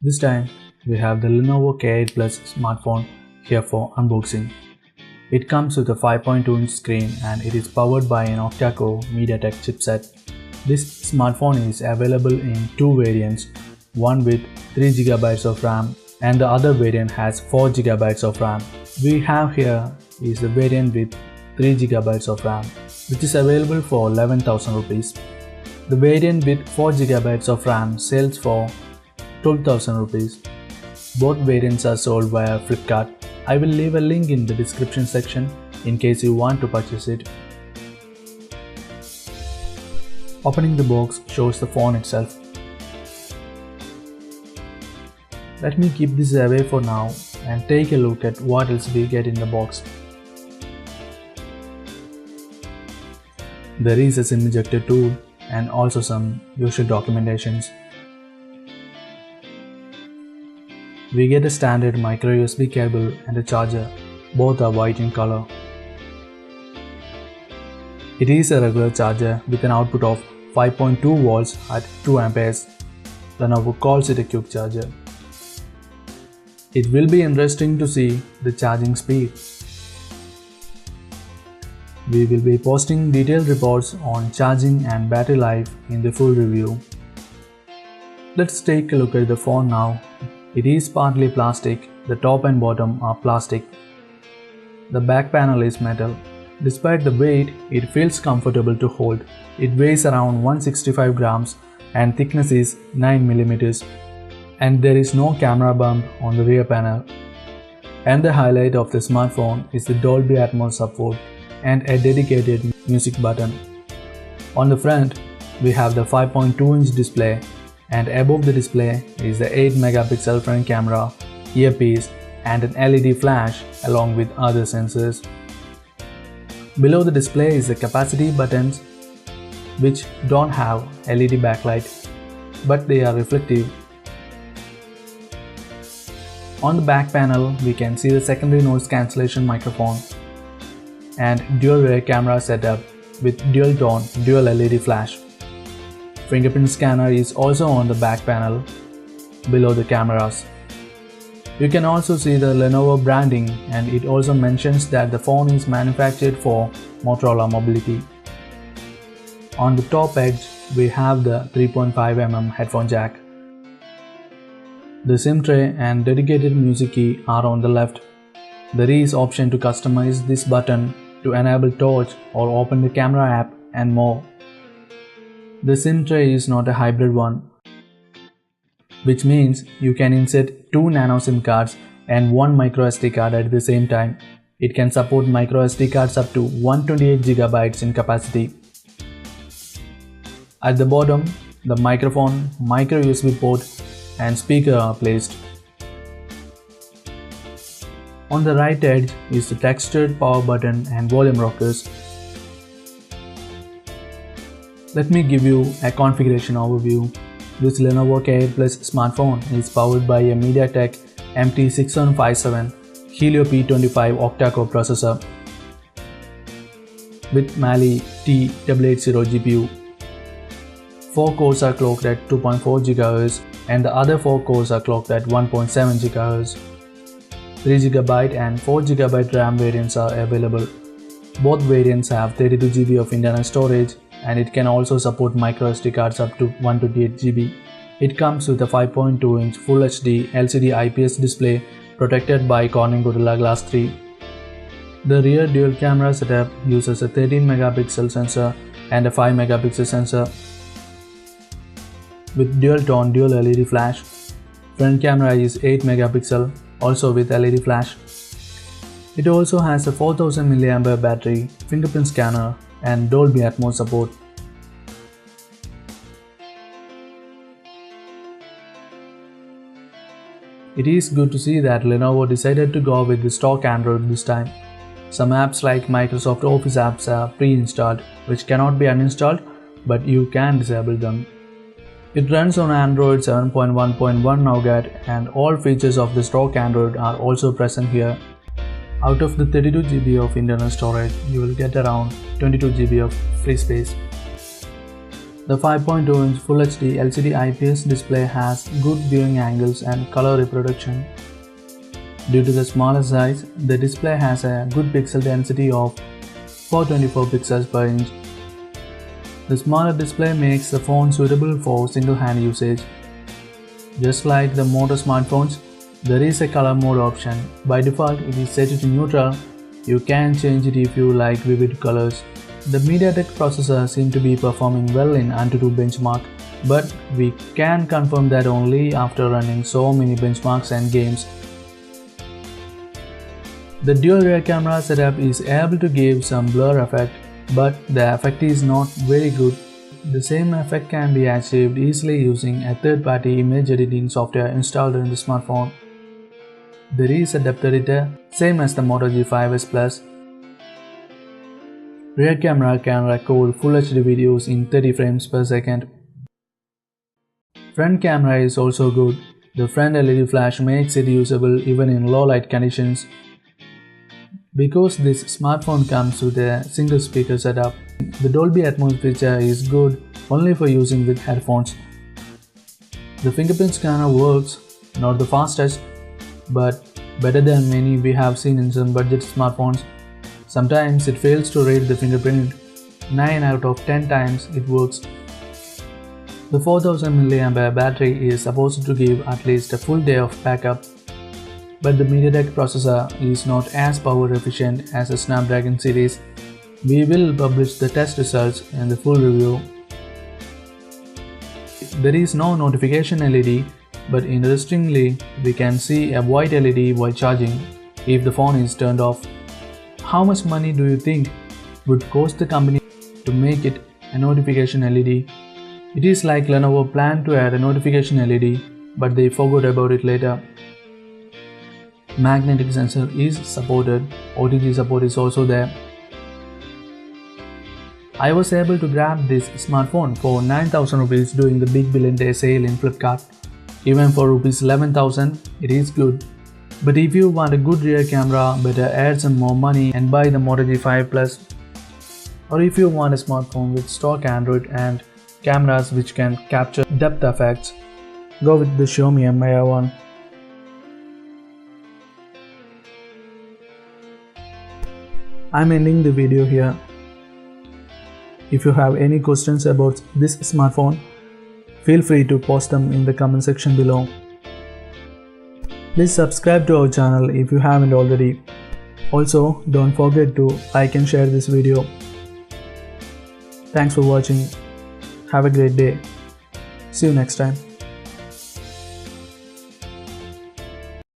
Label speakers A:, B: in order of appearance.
A: This time we have the Lenovo K8 Plus smartphone here for unboxing. It comes with a 5.2-inch screen and it is powered by an octa-core MediaTek chipset. This smartphone is available in two variants, one with 3GB of RAM and the other variant has 4GB of RAM. We have here is the variant with 3GB of RAM, which is available for 11,000 rupees. The variant with 4GB of RAM sells for 12,000 rupees. Both variants are sold via Flipkart. I will leave a link in the description section in case you want to purchase it. Opening the box shows the phone itself. Let me keep this away for now and take a look at what else we get in the box. There is a SIM ejector tool and also some usual documentations. We get a standard MicroUSB cable and a charger. Both are white in color. It is a regular charger with an output of 5.2 volts at 2 amperes. Lenovo calls it a quick charger. It will be interesting to see the charging speed. We will be posting detailed reports on charging and battery life in the full review. Let's take a look at the phone now. It is partly plastic, the top and bottom are plastic. The back panel is metal. Despite the weight, it feels comfortable to hold. It weighs around 165 grams and thickness is 9 mm. And there is no camera bump on the rear panel. And the highlight of the smartphone is the Dolby Atmos support and a dedicated music button. On the front, we have the 5.2-inch display, and above the display is the 8-megapixel front camera, earpiece and an LED flash along with other sensors. Below the display is the capacity buttons, which don't have LED backlight, but they are reflective. On the back panel, we can see the secondary noise cancellation microphone and dual rear camera setup with dual tone, dual LED flash. Fingerprint scanner is also on the back panel below the cameras. You can also see the Lenovo branding, and it also mentions that the phone is manufactured for Motorola Mobility. On the top edge, we have the 3.5mm headphone jack. The SIM tray and dedicated music key are on the left. There is option to customize this button to enable touch or open the camera app and more. The SIM tray is not a hybrid one, which means you can insert 2 nano SIM cards and 1 microSD card at the same time. It can support microSD cards up to 128GB in capacity. At the bottom, the microphone, microUSB port and speaker are placed. On the right edge is the textured power button and volume rockers. Let me give you a configuration overview. This Lenovo K8 Plus smartphone is powered by a MediaTek MT6757 Helio P25 octa-core processor with Mali T880 GPU. 4 cores are clocked at 2.4 GHz and the other 4 cores are clocked at 1.7 GHz. 3GB and 4GB RAM variants are available. Both variants have 32GB of internal storage, and it can also support microSD cards up to 128GB. It comes with a 5.2-inch Full HD LCD IPS display protected by Corning Gorilla Glass 3. The rear dual camera setup uses a 13-megapixel sensor and a 5-megapixel sensor with dual tone dual LED flash. Front camera is 8-megapixel, also with LED flash. It also has a 4000 mAh battery, fingerprint scanner and Dolby Atmos support. It is good to see that Lenovo decided to go with the stock Android this time. Some apps like Microsoft Office apps are pre-installed, which cannot be uninstalled, but you can disable them. It runs on Android 7.1.1 Nougat, and all features of the stock Android are also present here. Out of the 32GB of internal storage, you will get around 22GB of free space. The 5.2-inch Full HD LCD IPS display has good viewing angles and color reproduction. Due to the smaller size, the display has a good pixel density of 424 pixels per inch. The smaller display makes the phone suitable for single-hand usage. Just like the Moto smartphones, there is a color mode option. By default, it is set to neutral. You can change it if you like vivid colors. The MediaTek processor seems to be performing well in AnTuTu benchmark, but we can confirm that only after running so many benchmarks and games. The dual rear camera setup is able to give some blur effect, but the effect is not very good. The same effect can be achieved easily using a third-party image editing software installed in the smartphone. There is a depth editor, same as the Moto G5s Plus. Rear camera can record Full HD videos in 30 frames per second. Front camera is also good. The front LED flash makes it usable even in low light conditions. Because this smartphone comes with a single speaker setup, the Dolby Atmos feature is good only for using with headphones. The fingerprint scanner works, not the fastest, but better than many we have seen in some budget smartphones. Sometimes it fails to read the fingerprint. 9 out of 10 times it works. The 4000 mAh battery is supposed to give at least a full day of backup. But the MediaTek processor is not as power efficient as the Snapdragon series. We will publish the test results in the full review. There is no notification LED, but interestingly, we can see a white LED while charging if the phone is turned off. How much money do you think would cost the company to make it a notification LED? It is like Lenovo planned to add a notification LED, but they forgot about it later. Magnetic sensor is supported, OTG support is also there. I was able to grab this smartphone for 9,000 rupees during the Big Billion Day sale in Flipkart. Even for rupees 11,000, it is good. But if you want a good rear camera, better add some more money and buy the Moto G5 Plus. Or if you want a smartphone with stock Android and cameras which can capture depth effects, go with the Xiaomi Mi 1. I'm ending the video here. If you have any questions about this smartphone, feel free to post them in the comment section below. Please subscribe to our channel if you haven't already. Also, don't forget to like and share this video. Thanks for watching. Have a great day. See you next time.